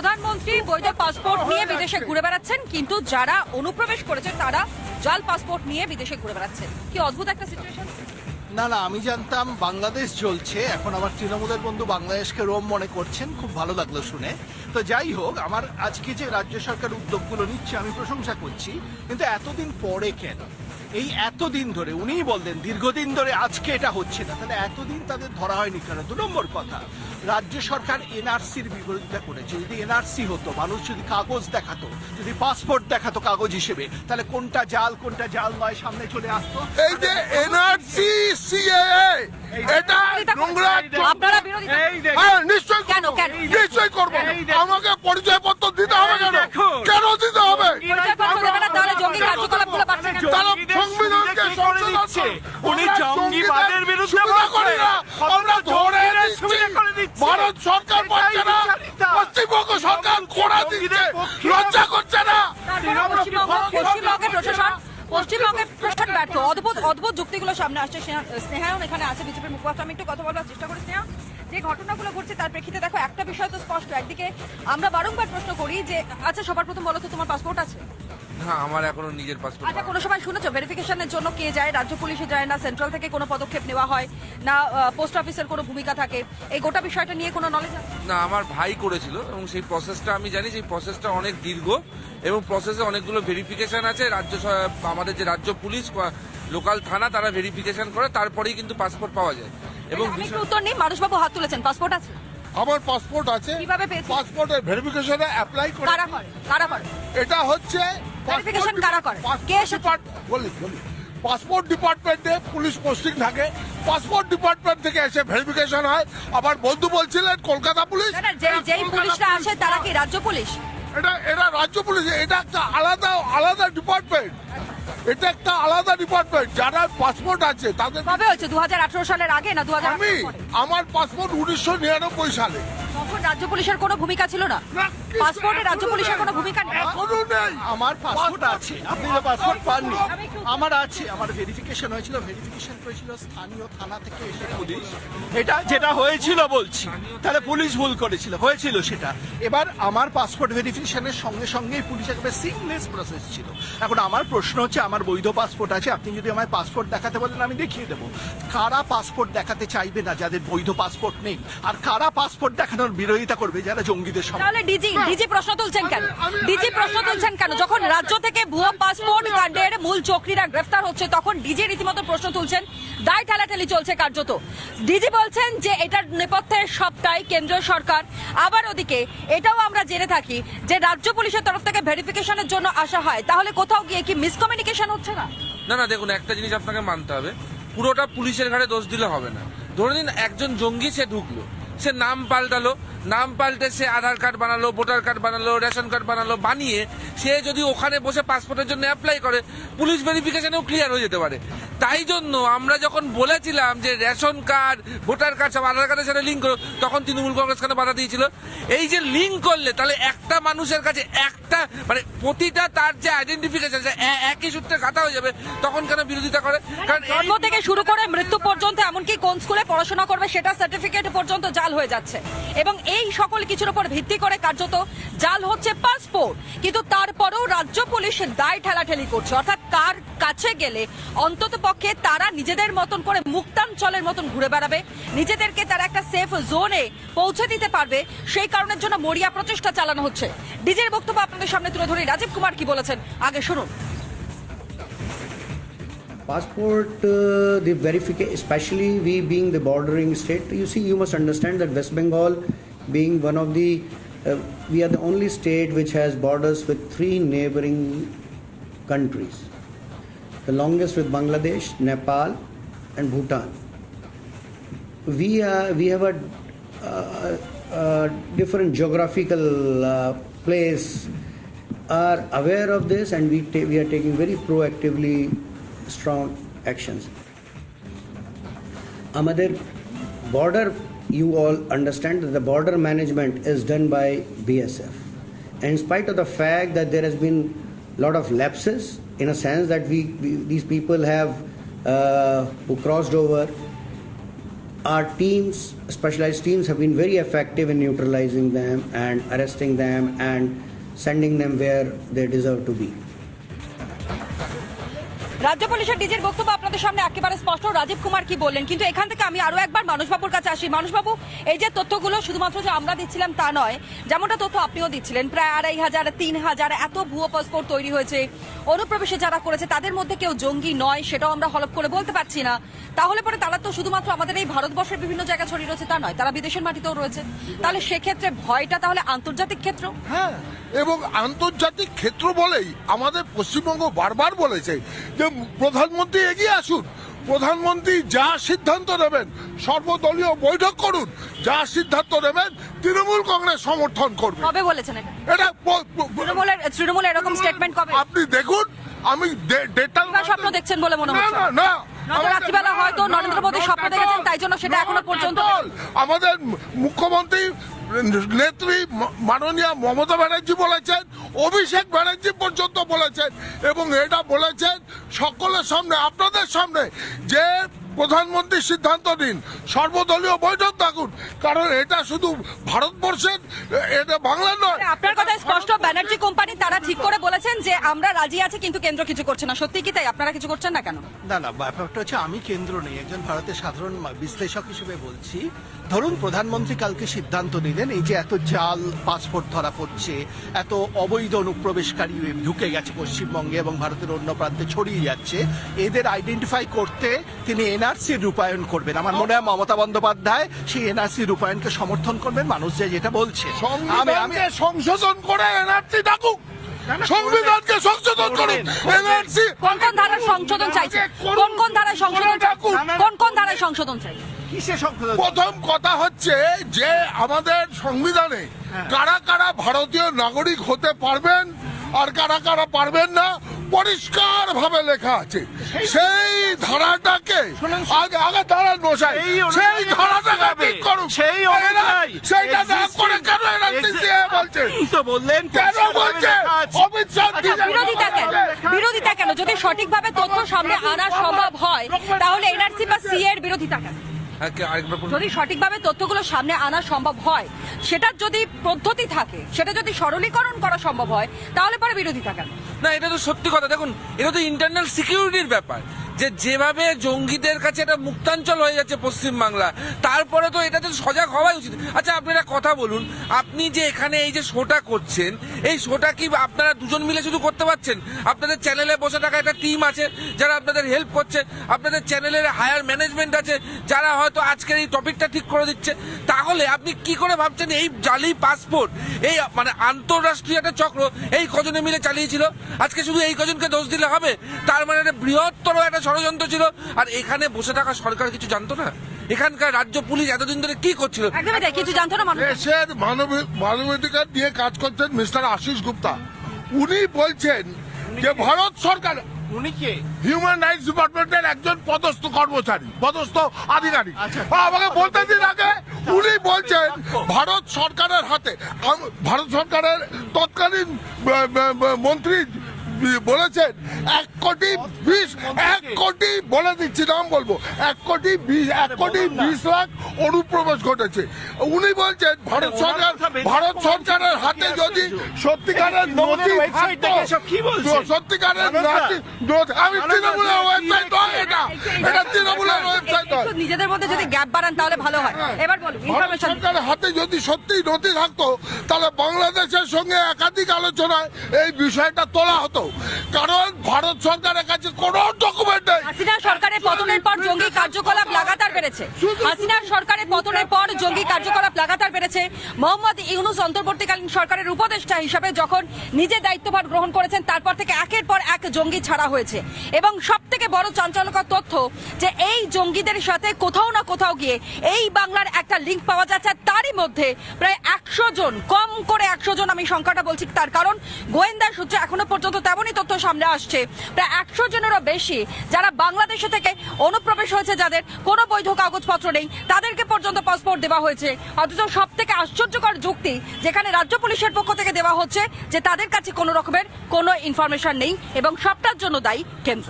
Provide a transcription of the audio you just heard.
প্রধানমন্ত্রী বৈধ পাসপোর্ট নিয়ে বিদেশে ঘুরে বেড়াচ্ছেন, কিন্তু যারা অনুপ্রবেশ করেছে তারা জাল পাসপোর্ট নিয়ে বিদেশে ঘুরে বেড়াচ্ছেন। কি অদ্ভুত একটা সিচুয়েশন। না না, আমি জানতাম বাংলাদেশ চলছে, এখন আমার তৃণমূলের বন্ধু বাংলাদেশকে রোম মনে করছেন, খুব ভালো লাগলো শুনে। তো যাই হোক, আমার আজকে যে রাজ্য সরকার উদ্যোগগুলো নিচ্ছে আমি প্রশংসা করছি, কিন্তু এতদিন পরে কেন? এই এতদিন ধরে উনিই বললেন দীর্ঘদিন ধরে, আজকে এটা হচ্ছে না, তাহলে এতদিন তাদের ধরা হয়নি কেন? 2 নম্বর কথা, রাজ্য সরকার এনআরসির বিরোধিতা করেছে। যদি এনআরসি হতো, মানুষ যদি কাগজ দেখাতো, যদি পাসপোর্ট দেখাতো কাগজ হিসেবে, তাহলে কোনটা জাল নয় সামনে চলে আসতো। এই যে এনআরসি সিএএ এটা নোংরা, আপনারা বিরোধিতা হ্যাঁ নিশ্চয়ই কেন? নিশ্চয়ই করবো। আমাকে পরিচয়পত্র দিতে হবে কেন? কেন দিতে হবে? পরিচয়পত্র দেবে না, তাহলে জঙ্গি কার্যকলাপগুলো বাড়ছে কেন? তারা সংবিধানকে সংশোধন করছে। উনি জঙ্গিবাদের বিরুদ্ধে সুবিধা করি না, বলছেন। আমরা ধরে সুবিধা করে দিচ্ছি। দিচ্ছে। ভারত সরকার পাচ্ছে না, পশ্চিমবঙ্গ সরকার কোড়া দিচ্ছে, লজ্জা করছে না। পশ্চিমবঙ্গের প্রশাসন ব্যর্থ। অদ্ভুত যুক্তিগুলো সামনে আসছে। স্নেহায়ন এখানে আছে, বিজেপির মুখপাত্র। আমি একটু কথা বলার চেষ্টা করি। স্নেহা, যে ঘটনাগুলো ঘটছে তার প্রেক্ষিতে দেখো, একটা বিষয় তো স্পষ্ট। একদিকে আমরা বারংবার প্রশ্ন করি যে আচ্ছা, সবার প্রথম বলো তো তোমার পাসপোর্ট আছে? হ্যাঁ, আমার এখনো নিজের পাসপোর্ট। আচ্ছা, কোনো সময় শুনেছো ভেরিফিকেশনের জন্য কে যায়? রাজ্য পুলিশে যায় না, সেন্ট্রাল থেকে কোনো পদক্ষেপ নেওয়া হয় না, পোস্ট অফিসের কোনো ভূমিকা থাকে? এই গোটা বিষয়টা নিয়ে কোনো নলেজ আছে? না, আমার ভাই করেছিল এবং সেই প্রসেসটা আমি জানি, সেই প্রসেসটা অনেক দীর্ঘ এবং প্রসেসে অনেকগুলো ভেরিফিকেশন আছে। আমাদের যে রাজ্য পুলিশ, লোকাল থানা, তারা ভেরিফিকেশন করে, তারপরেই কিন্তু পাসপোর্ট পাওয়া যায়। এবং আমি একটু উত্তর নিই। মানুষবাবু হাত তুলেছেন, পাসপোর্ট আছে? আমার পাসপোর্ট আছে। কিভাবে পেয়েছেন? পাসপোর্টের ভেরিফিকেশনে অ্যাপ্লাই করে। কারা করে? এটা হচ্ছে ভেরিফিকেশন কারা করে? কে এসে- বলি পাসপোর্ট ডিপার্টমেন্টে পুলিশ পোস্টিং থাকে, পাসপোর্ট ডিপার্টমেন্ট থেকে এসে ভেরিফিকেশন হয়। আবার বন্ধু বলছিলেন কলকাতা পুলিশ। না, যেই পুলিশরা আসে তারা কি রাজ্য পুলিশ? এরা রাজ্য পুলিশ। এটা একটা আলাদা ডিপার্টমেন্ট। এটা একটা আলাদা ডিপার্টমেন্ট। যারা পাসপোর্ট আছে তাদের। কবে হয়েছে? 2018 সালের আগে না 2018 পরে? আমার পাসপোর্ট 1999 সালে। তখন রাজ্য পুলিশের কোনো ভূমিকা ছিল না? পাসপোর্টে রাজ্য পুলিশের কোনো ভূমিকা নেই? এখনো নেই। আমার পাসপোর্ট আছে, আপনি তো পাসপোর্ট পাননি। আমার আছে, আমার ভেরিফিকেশন হয়েছিল, ভেরিফিকেশন করেছিল স্থানীয় থানা থেকে এসে পুলিশ। এটা যেটা হয়েছিল বলছি, তাহলে পুলিশ ভুল করেছিল, হয়েছিল সেটা। এবার আমার পাসপোর্ট ভেরিফিকেশনের সঙ্গে সঙ্গেই পুলিশ একেবারে সিমলেস প্রসেস ছিল। এখন আমার প্রশ্ন হচ্ছে, আমার বৈধ পাসপোর্ট আছে, আপনি যদি আমায় পাসপোর্ট দেখাতে বলেন আমি দেখিয়ে দেবো। কারা পাসপোর্ট দেখাতে চাইবে না যাদের বৈধ পাসপোর্ট নেই? আর কারা পাসপোর্ট দেখানোর বিরোধিতা করবে যারা জঙ্গিদের সঙ্গে? তাহলে ডিজি প্রশ্ন তুলছেন কেন? যখন রাজ্য থেকে ভুয়ো পাসপোর্ট কাণ্ডের মূল চক্রীরা গ্রেফতার হচ্ছে, তখন ডিজি রীতিমতো প্রশ্ন তুলছেন, দায় ঠেলাঠেলি চলছে কার্যত। ডিজি বলছেন যে এটার নেপথ্যে সবটাই কেন্দ্রীয় সরকার। আবার ওদিকে এটাও আমরা জেনে থাকি যে রাজ্য পুলিশের তরফ থেকে ভেরিফিকেশনের জন্য আসা হয়। তাহলে কোথাও গিয়ে কি মিসকমিউনিকেশন হচ্ছে না? না, দেখুন, একটা জিনিস আপনাকে মানতে হবে, পুরোটা পুলিশের ঘাড়ে দোষ দিলে হবে না। ধরে নিন একজন জঙ্গি, সে ঢুকলো, সে নাম পাল্টে সে আধার কার্ড বানালো, ভোটার কার্ড বানালো, রেশন কার্ড বানালো, বানিয়ে সে যদি ওখানে বসে পাসপোর্টের জন্য অ্যাপ্লাই করে, পুলিশ ভেরিফিকেশনেও ক্লিয়ার হয়ে যেতে পারে। তাই জন্য আমরা যখন বলেছিলাম যে রেশন কার্ড, ভোটার কার্ড সব আধার কার্ডের সাথে লিঙ্ক করো, তখন তৃণমূল কংগ্রেস কেন বাধা দিয়েছিল? এই যে লিঙ্ক করলে তাহলে একটা মানুষের কাছে একটা, মানে প্রতিটা তার যে আইডেন্টিফিকেশন একই সূত্রে গাঁথা হয়ে যাবে, তখন কেন বিরোধিতা করে? কারণ জন্ম থেকে শুরু করে মৃত্যু পর্যন্ত, এমনকি কোন স্কুলে পড়াশোনা করবে সেটা সার্টিফিকেট পর্যন্ত জাল হয়ে যাচ্ছে। এবং এই সকল কিছুর উপর ভিত্তি করে কার্যত জাল হচ্ছে পাসপোর্ট। কিন্তু তারপরেও রাজ্য পুলিশ দায় ঠেলাঠেলি করছে। অর্থাৎ কার কাছে গেলে অন্তত পক্ষে তারা নিজেদের মতন করে মুক্তাঞ্চলের মতন ঘুরে বেড়াবে, নিজেদেরকে তারা একটা সেফ জোনে পৌঁছে দিতে পারবে, সেই কারণের জন্য মরিয়া প্রচেষ্টা চালানো হচ্ছে। ডিজির বক্তব্য আপনাদের সামনে তুলে ধরি। রাজীব কুমার কি বলেছেন আগে শুনুন। Passport, the verification, especially we being the bordering state, you see, you must understand that West Bengal being one of the, we are the only state which has borders with 3 neighboring countries. The longest with Bangladesh, Nepal and Bhutan. We have a different geographical place, are aware of this, and we are taking very proactively strong actions. Amader border, you all understand that the border management is done by BSF. And in spite of the fact that there has been a lot of lapses, in a sense that these people have who crossed over our teams, specialized teams, have been very effective in neutralizing them and arresting them and sending them where they deserve to be. রাজ্য পুলিশের ডিজির বক্তব্য আপনাদের সামনে একেবারে স্পষ্ট। রাজীব কুমার কি বললেন, কিন্তু এখান থেকে আমি আরো একবার মানসবাবুর কাছে আসি। মানসবাবু, এই যে তথ্যগুলো শুধুমাত্র যে আমরা দিচ্ছিলাম তা নয়, যেমনটা তথ্য আপনিও দিচ্ছিলেন, প্রায় 2500 3000 এত ভুয়ো পাসপোর্ট তৈরি হয়েছে। অনুপ্রবেশে যারা করেছে তাদের মধ্যে কেউ জঙ্গি নয়, সেটাও আমরা হলফ করে বলতে পারছি না। তাহলে পরে তারা তো শুধুমাত্র আমাদের এই ভারতবর্ষের বিভিন্ন জায়গায় ছড়িয়ে রয়েছে তা নয়, তারা বিদেশের মাটিতেও রয়েছে। তাহলে সেক্ষেত্রে ভয়টা তাহলে আন্তর্জাতিক ক্ষেত্র। হ্যাঁ, এবং আন্তর্জাতিক ক্ষেত্র বলেই আমাদের পশ্চিমবঙ্গ বারবার বলেছে যে প্রধানমন্ত্রী এগিয়ে আসুন, প্রধানমন্ত্রী যা সিদ্ধান্ত নেবেন সর্বদলীয় বৈঠক করুন, যা সিদ্ধান্ত নেবেন তৃণমূল কংগ্রেস সমর্থন করবে। কবে বলেছেন এটা? এটা তৃণমূল এরকম স্টেটমেন্ট কবে? আপনি দেখুন, আমি ডেটা স্বপ্ন দেখছেন বলে মনে হচ্ছে। না না, নয়তো রাত্রিবেলা হয়তো নরেন্দ্র মোদী স্বপ্ন দেখেছেন, তাই জন্য সেটা এখনো পর্যন্ত। আমাদের মুখ্যমন্ত্রী নেত্রী মাননীয় মমতা ব্যানার্জি বলেছেন, অভিষেক ব্যানার্জি পর্যন্ত বলেছেন, এবং এটা বলেছেন সকলের সামনে, আপনাদের সামনে, যে প্রধানমন্ত্রী সিদ্ধান্ত নিন, সর্বদলীয় বৈঠক থাকুন, কারণ এটা শুধু ভারতবর্ষের, এটা বাংলার নয়। আপনার কথা স্পষ্ট, ব্যানার্জি কোম্পানি তারা ঠিক করে বলেছেন যে আমরা রাজি আছি, কিন্তু কেন্দ্র কিছু করছে না। সত্যি কি তাই? আপনারা কিছু করছেন না কেন? না না, ব্যাপারটা হচ্ছে আমি কেন্দ্র নেই, একজন ভারতের সাধারণ বিশ্লেষক হিসেবে বলছি। ধরুন প্রধানমন্ত্রী কালকে সিদ্ধান্ত নিলেন এই যে এত জাল পাসপোর্ট ধরা পড়ছে, এত অবৈধ অনুপ্রবেশকারী ঢুকে গেছে পশ্চিমবঙ্গে এবং ভারতের অন্য প্রান্তে ছড়িয়ে যাচ্ছে, এদের আইডেন্টিফাই করতে তিনি এনআরসি রূপায়ণ করবেন। আমার মনে হয় মমতা বন্দ্যোপাধ্যায় সেই এনআরসি রূপায়ণকে সমর্থন করবেন, মানুষ যেটা বলছে। আমি সংশোধন করে এনআরসি ডাকুক, সংবিধানকে সংশোধন করুন, এনআরসি কোন কোন ধারায় সংশোধন চাইছে? কোন কোন ধারায় সংশোধন চাইছে? কোন কোন ধারায় সংশোধন চাইছে? কিসে সংশোধন? প্রথম কথা হচ্ছে যে আমাদের সংবিধানে কারা কারা ভারতীয় নাগরিক হতে পারবেন আর কারা কারা পারবেন না পরিষ্কার ভাবে লেখা আছে। সেই ধারাটাকে আগে ধারা বসাই, সেই ধারাটাকে ঠিক করুন। সেইটা না করে কেন এনআরসি বলছে? তো বললেন কেন বলছে? অমিত শাহ বিরোধিতা কেন? যদি সঠিকভাবে তথ্য সামনে আনা সম্ভব হয় তাহলে এনআরসি বা সিএ এর বিরোধিতা কেন? যদি সঠিকভাবে তথ্যগুলো সামনে আনা সম্ভব হয়, সেটার যদি পদ্ধতি থাকে, সেটা যদি সরলীকরণ করা সম্ভব হয়, তাহলে পরে বিরোধিতা কেন? না, এটা তো সত্যি কথা। দেখুন, এটা তো ইন্টারনাল সিকিউরিটির ব্যাপার, যে যেভাবে জঙ্গিদের কাছে এটা মুক্তাঞ্চল হয়ে যাচ্ছে পশ্চিমবাংলা, তারপরে তো এটাতে সজাগ হওয়াই উচিত। আচ্ছা, আপনি একটা কথা বলুন, আপনি যে এখানে এই যে শোটা করছেন, এই শোটা কি আপনারা দুজন মিলে শুধু করতে পারছেন? আপনাদের চ্যানেলে বসে থাকা একটা টিম আছে যারা আপনাদের হেল্প করছে, আপনাদের চ্যানেলের হায়ার ম্যানেজমেন্ট আছে যারা হয়তো আজকের এই টপিকটা ঠিক করে দিচ্ছে। তাহলে আপনি কি করে ভাবছেন এই জালি পাসপোর্ট, এই মানে আন্তঃরাষ্ট্রীয় একটা চক্র এই কজনে মিলে চালিয়েছিল? আজকে শুধু এই কজনকে দোষ দিলে হবে? তার মানে একটা বৃহত্তর একটা ষড়যন্ত্র ছিল। আর এখানে বসে থাকা সরকার কিছু জানতো না? এখানকার রাজ্য পুলিশ এতদিন ধরে কি করছিল? একদমই তাই, কিছু জানতো না মানুষ। দেশের মানবাধিকার নিয়ে কাজ করছেন মিস্টার আশিস গুপ্তা, উনি বলছেন যে ভারত সরকার, উনি কে? হিউম্যান রাইটস ডিপার্টমেন্টের একজন পদস্থ কর্মচারী, পদস্থ আধিকারিক। আমাকে বলতে দিন আগে, উনি বলছেন ভারত সরকারের হাতে, ভারত সরকারের তৎকালীন মন্ত্রী বলেছেন 1 কোটি বলে দিচ্ছি, নাম বলবো, 1 কোটি 20 লাখ অনুপ্রবেশ ঘটেছে। উনি বলছেন ভারত সরকারের হাতে যদি সত্যিকারের নথি থাকতো, সত্যিকারের আমি তৃণমূলের ওয়েবসাইট নয়, এটা তৃণমূলের ওয়েবসাইট নয়। নিজেদের মধ্যে যদি গ্যাপ বাড়ান তাহলে ভালো হয়। এবার বলুন, ভারত সরকারের হাতে যদি সত্যি নথি থাকতো তাহলে বাংলাদেশের সঙ্গে একাধিক আলোচনায় এই বিষয়টা তোলা হতো, কারণ ভারত সরকারের কাছে কোনো ডকুমেন্ট নেই। হাসিনা সরকারের পতনের পর জঙ্গি কার্যকলাপ লাগাতার বেড়েছে। হাসিনার সরকারের পতনের পর জঙ্গি কার্যকলাপ লাগাতার বেড়েছে। মোহাম্মদ ইউনূস অন্তর্বর্তীকালীন সরকারের উপদেষ্টা হিসাবে যখন নিজে দায়িত্বভার গ্রহণ করেছেন, তারপর থেকে একের পর এক জঙ্গি ছাড়া হয়েছে। এবং সব থেকে বড় চাঞ্চল্যকর তথ্য যে এই জঙ্গিদের সাথে কোথাও না কোথাও গিয়ে এই বাংলার একটা লিঙ্ক পাওয়া যাচ্ছে। তারই মধ্যে প্রায় 100 জন, কম করে 100 জন, আমি সংখ্যাটা বলছি তার কারণ গোয়েন্দা সূত্রে এখনো পর্যন্ত তেমনই তথ্য সামনে আসছে। প্রায় 100 জনেরও বেশি যারা বাংলাদেশে থেকে অনুপ্রবেশ হয়েছে, যাদের কোনো বৈধ কাগজপত্র নেই, তাদেরকে পর্যন্ত পাসপোর্ট দেওয়া হয়েছে। অথচ সব থেকে আশ্চর্যকর যুক্তি, যেখানে রাজ্য পুলিশের পক্ষ থেকে দেওয়া হচ্ছে যে তাদের কাছে কোনো রকমের কোনো ইনফরমেশন নেই এবং সবটার জন্য দায়ী কেন্দ্র।